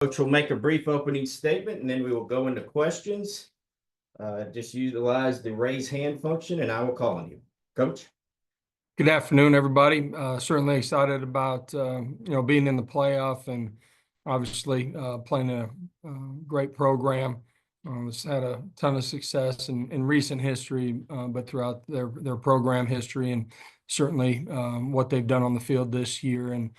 Coach will make a brief opening statement, and then we will go into questions. Just utilize the raise hand function, and I will call on you. Coach? Good afternoon, everybody. Certainly excited about being in the playoff and obviously playing a great program. It's had a ton of success in recent history, but throughout their program history, and certainly what they've done on the field this year. And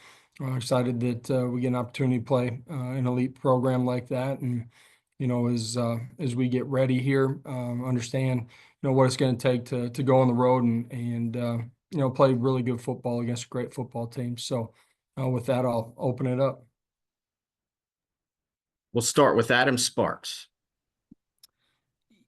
excited that we get an opportunity to play an elite program like that. And as we get ready here, understand what it's going to take to go on the road and play really good football against a great football team. So with that, I'll open it up. We'll start with Adam Sparks.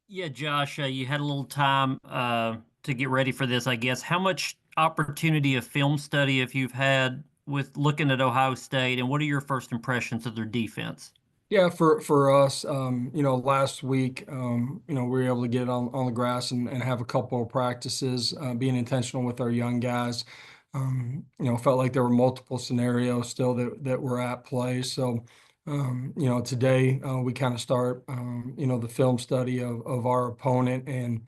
Yeah, Josh, you had a little time to get ready for this, I guess. How much opportunity of film study have you had with looking at Ohio State, and what are your first impressions of their defense? Yeah, for us, last week, we were able to get on the grass and have a couple of practices, being intentional with our young guys. Felt like there were multiple scenarios still that were at play. So, today we kind of start, the film study of our opponent, and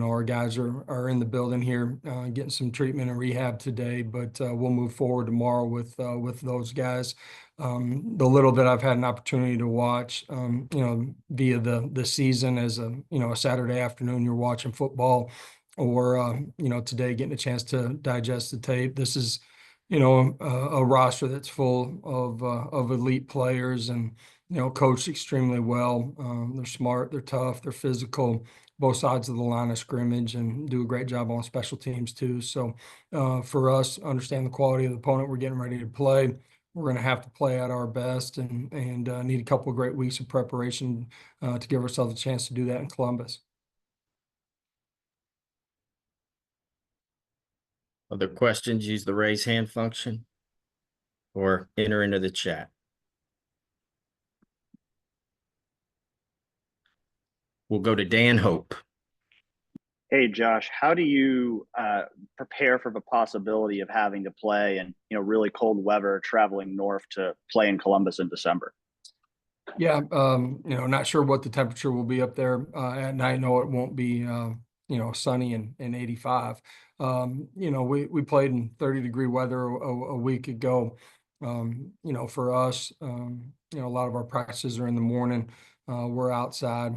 our guys are in the building here, getting some treatment and rehab today, but we'll move forward tomorrow with those guys. The little bit I've had an opportunity to watch, via the season as a Saturday afternoon, you're watching football, or today getting a chance to digest the tape. This is a roster that's full of elite players, and coached extremely well. They're smart, they're tough, they're physical, both sides of the line of scrimmage, and do a great job on special teams too. So for us, understand the quality of the opponent we're getting ready to play. We're going to have to play at our best, and need a couple of great weeks of preparation to give ourselves a chance to do that in Columbus. Other questions, use the raise hand function or enter into the chat. We'll go to Dan Hope. Hey, Josh, how do you prepare for the possibility of having to play in really cold weather, traveling north to play in Columbus in December? Yeah, not sure what the temperature will be up there at night. No, it won't be sunny and 85. We played in 30-degree weather a week ago. For us, a lot of our practices are in the morning. We're outside.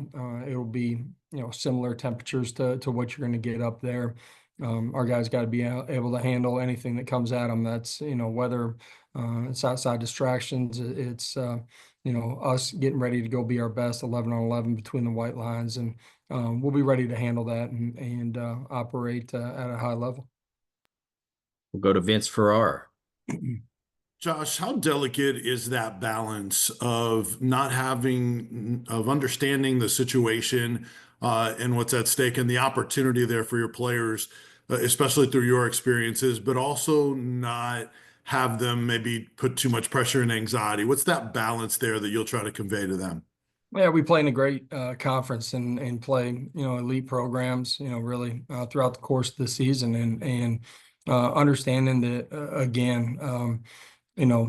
It'll be similar temperatures to what you're going to get up there. Our guys got to be able to handle anything that comes at them. That's weather, it's outside distractions. It's us getting ready to go be our best 11 on 11 between the white lines, and we'll be ready to handle that and operate at a high level. We'll go to Vince Ferrara. Josh, how delicate is that balance of understanding the situation and what's at stake, and the opportunity there for your players, especially through your experiences, but also not have them maybe put too much pressure and anxiety? What's that balance there that you'll try to convey to them? Yeah, we play in a great conference and play, elite programs, really throughout the course of the season, and understanding that, again,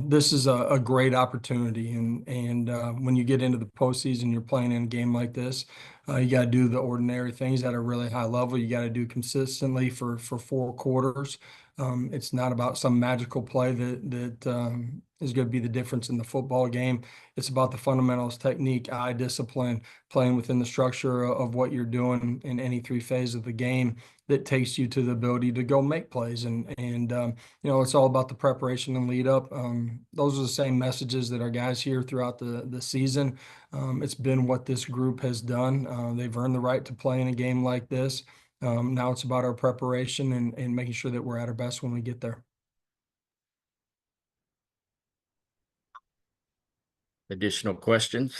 this is a great opportunity. And when you get into the postseason, you're playing in a game like this. You got to do the ordinary things at a really high level. You got to do consistently for 4 quarters. It's not about some magical play that is going to be the difference in the football game. It's about the fundamentals, technique, eye discipline, playing within the structure of what you're doing in any 3 phases of the game that takes you to the ability to go make plays. And it's all about the preparation and lead up. Those are the same messages that our guys hear throughout the season. It's been what this group has done. They've earned the right to play in a game like this. Now it's about our preparation and making sure that we're at our best when we get there. Additional questions?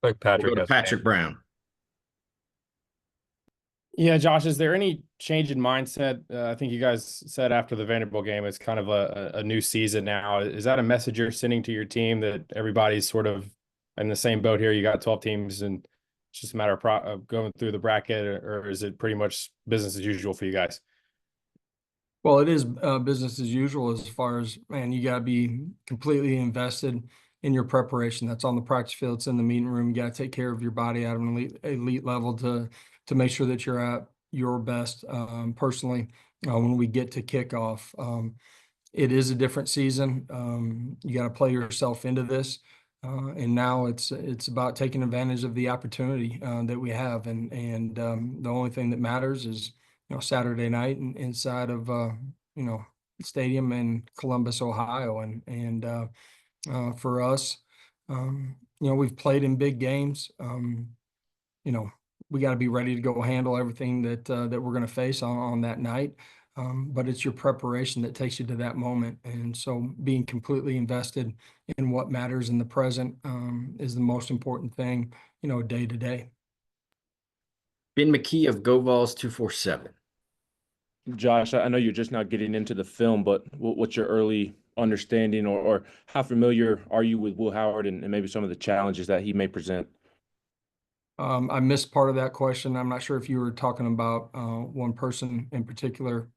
Like Patrick. We'll go to Patrick Brown. Yeah, Josh, is there any change in mindset? I think you guys said after the Vanderbilt game, it's kind of a new season now. Is that a message you're sending to your team, that everybody's sort of in the same boat here? You got 12 teams and it's just a matter of going through the bracket, or is it pretty much business as usual for you guys? Well, it is business as usual as far as, man, you got to be completely invested in your preparation. That's on the practice field. It's in the meeting room. You got to take care of your body at an elite level to make sure that you're at your best. Personally, when we get to kickoff, it is a different season. You got to play yourself into this. And now it's about taking advantage of the opportunity that we have, and the only thing that matters is Saturday night and inside of stadium in Columbus, Ohio, and for us, we've played in big games. We got to be ready to go handle everything that we're going to face on that night. But it's your preparation that takes you to that moment. And so being completely invested in what matters in the present is the most important thing, day to day. Ben McKee of Go Vols 247. Josh, I know you're just not getting into the film, but what's your early understanding or how familiar are you with Will Howard and maybe some of the challenges that he may present? I missed part of that question. I'm not sure if you were talking about one person in particular.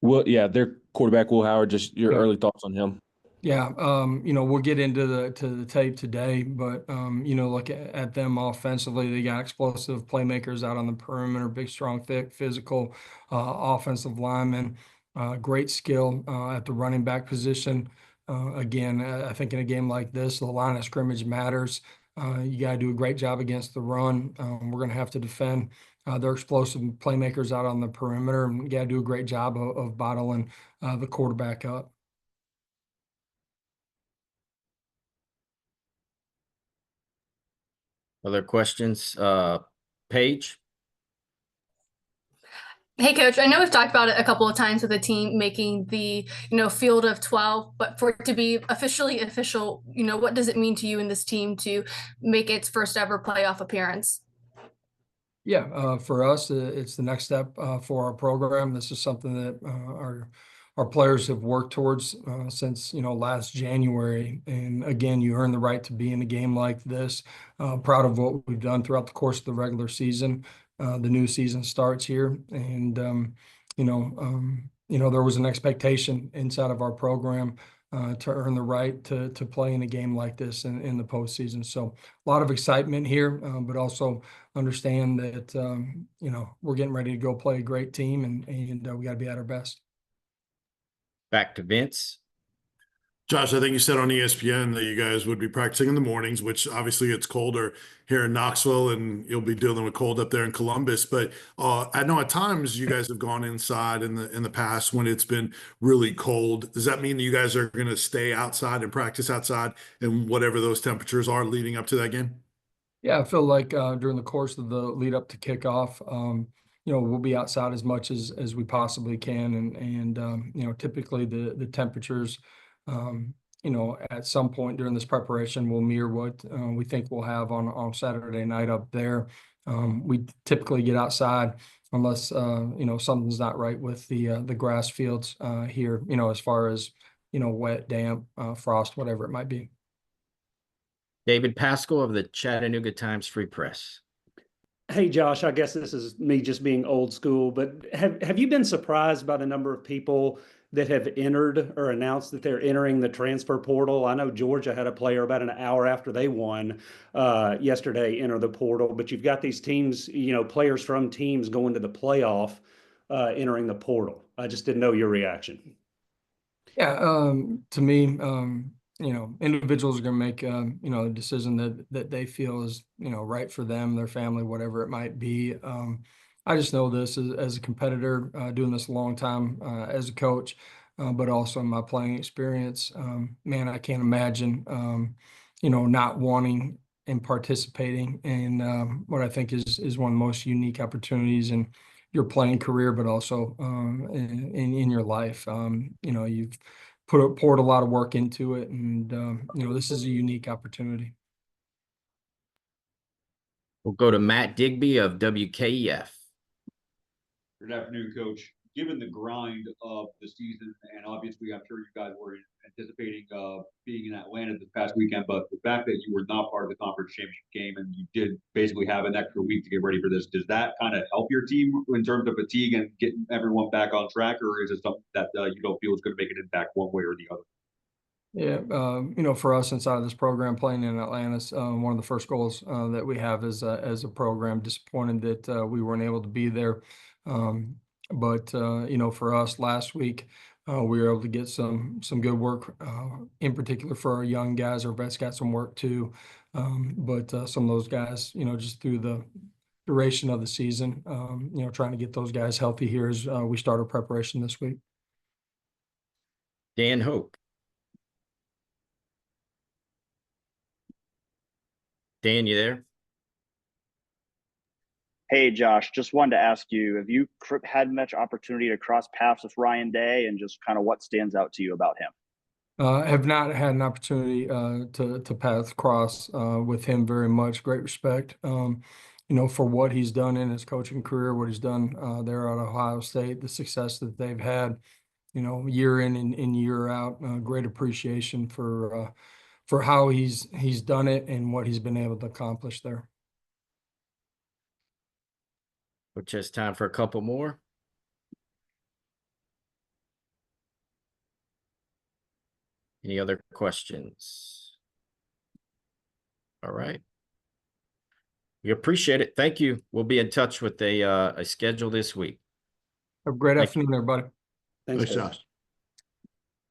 Well, yeah, their quarterback, Will Howard, just your Yeah. early thoughts on him. Yeah, we'll get into the tape today, but look at them offensively. They got explosive playmakers out on the perimeter, big, strong, thick, physical offensive linemen, great skill at the running back position. Again, I think in a game like this, the line of scrimmage matters. You got to do a great job against the run. We're going to have to defend their explosive playmakers out on the perimeter, and you got to do a great job of bottling the quarterback up. Other questions? Paige? Hey, Coach, I know we've talked about it a couple of times with the team making the, field of 12, but for it to be officially official, what does it mean to you and this team to make its first ever playoff appearance? Yeah, for us, it's the next step for our program. This is something that our players have worked towards since last January. And again, you earn the right to be in a game like this. Proud of what we've done throughout the course of the regular season. The new season starts here, and there was an expectation inside of our program to earn the right to play in a game like this in the postseason. So a lot of excitement here, but also understand that we're getting ready to go play a great team, and we got to be at our best. Back to Vince. Josh, I think you said on ESPN that you guys would be practicing in the mornings, which obviously it's colder here in Knoxville, and you'll be dealing with cold up there in Columbus. But I know at times you guys have gone inside in the past when it's been really cold. Does that mean that you guys are going to stay outside and practice outside and whatever those temperatures are leading up to that game? Yeah, I feel like during the course of the lead up to kickoff, we'll be outside as much as we possibly can, and typically the temperatures. At some point during this preparation, we'll mirror what we think we'll have on Saturday night up there. We typically get outside unless something's not right with the grass fields here. As far as wet, damp, frost, whatever it might be. David Pascal of the Chattanooga Times Free Press. Hey, Josh, I guess this is me just being old school, but have you been surprised by the number of people that have entered or announced that they're entering the transfer portal? I know Georgia had a player about an hour after they won yesterday enter the portal, but you've got these teams, players from teams going to the playoff entering the portal. I just didn't know your reaction. Yeah, to me, individuals are going to make, a decision that they feel is, right for them, their family, whatever it might be. I just know this as a competitor, doing this a long time as a coach, but also in my playing experience. Man, I can't imagine, not wanting and participating in what I think is one of the most unique opportunities in your playing career, but also in your life. You've poured a lot of work into it, and this is a unique opportunity. We'll go to Matt Digby of WKEF. Good afternoon, Coach. given the grind of the season, and obviously I'm sure you guys were anticipating being in Atlanta this past weekend, but the fact that you were not part of the conference championship game and you did basically have an extra week to get ready for this, does that kind of help your team in terms of fatigue and getting everyone back on track, or is it something that you don't feel is going to make an impact one way or the other? Yeah, for us inside of this program, playing in Atlanta, one of the first goals that we have as a program. Disappointed that we weren't able to be there, but for us last week, we were able to get some good work, in particular for our young guys. Our vets got some work too, but some of those guys, just through the duration of the season, trying to get those guys healthy here as we start our preparation this week. Dan Hope. Dan, you there? Hey, Josh, just wanted to ask you, have you had much opportunity to cross paths with Ryan Day, and just kind of what stands out to you about him? I have not had an opportunity to path cross with him very much. Great respect, for what he's done in his coaching career, what he's done there at Ohio State, the success that they've had, year in and year out. Great appreciation for how he's done it and what he's been able to accomplish there. Which has time for a couple more. Any other questions? All right. We appreciate it. Thank you. We'll be in touch with a schedule this week. Have a great afternoon, everybody. Thanks, Josh.